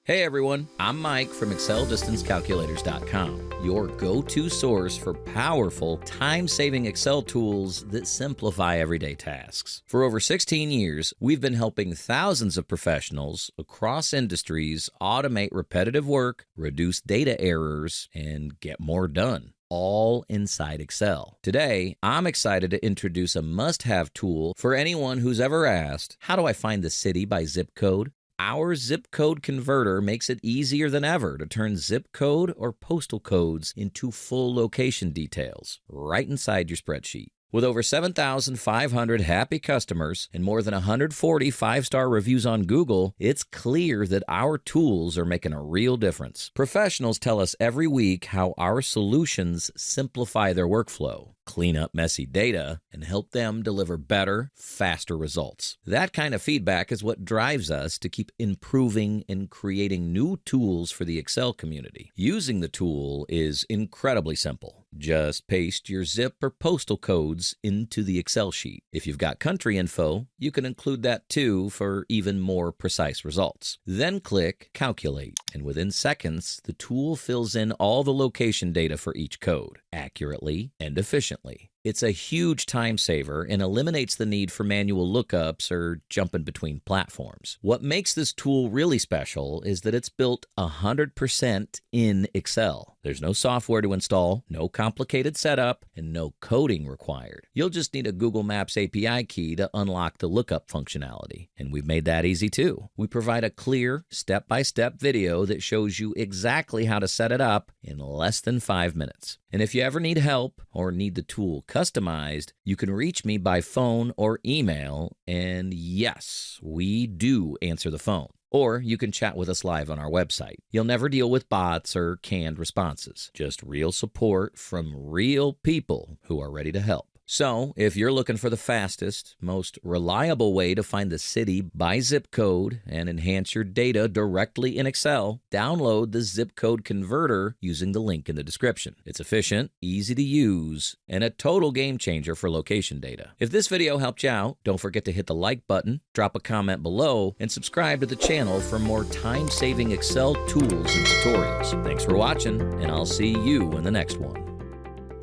Hey everyone, I'm Mike from ExcelDistanceCalculators.com, your go-to source for powerful, time-saving Excel tools that simplify everyday tasks. For over 16 years, we've been helping thousands of professionals across industries automate repetitive work, reduce data errors, and get more done, all inside Excel. Today, I'm excited to introduce a must-have tool for anyone who's ever asked, how do I find the city by zip code? Our zip code converter makes it easier than ever to turn zip code or postal codes into full location details right inside your spreadsheet. With over 7,500 happy customers and more than 140 five-star reviews on Google, it's clear that our tools are making a real difference. Professionals tell us every week how our solutions simplify their workflow, clean up messy data, and help them deliver better, faster results. That kind of feedback is what drives us to keep improving and creating new tools for the Excel community. Using the tool is incredibly simple. Just paste your zip or postal codes into the Excel sheet. If you've got country info, you can include that too for even more precise results. Then click Calculate, and within seconds, the tool fills in all the location data for each code, accurately and efficiently. It's a huge time saver and eliminates the need for manual lookups or jumping between platforms. What makes this tool really special is that it's built 100% in Excel. There's no software to install, no complicated setup, and no coding required. You'll just need a Google Maps API key to unlock the lookup functionality, and we've made that easy too. We provide a clear, step-by-step video that shows you exactly how to set it up in less than 5 minutes. And if you ever need help or need the tool customized, you can reach me by phone or email, and yes, we do answer the phone. Or you can chat with us live on our website. You'll never deal with bots or canned responses, just real support from real people who are ready to help. So, if you're looking for the fastest, most reliable way to find the city by zip code and enhance your data directly in Excel, download the zip code converter using the link in the description. It's efficient, easy to use, and a total game changer for location data. If this video helped you out, don't forget to hit the like button, drop a comment below, and subscribe to the channel for more time-saving Excel tools and tutorials. Thanks for watching, and I'll see you in the next one.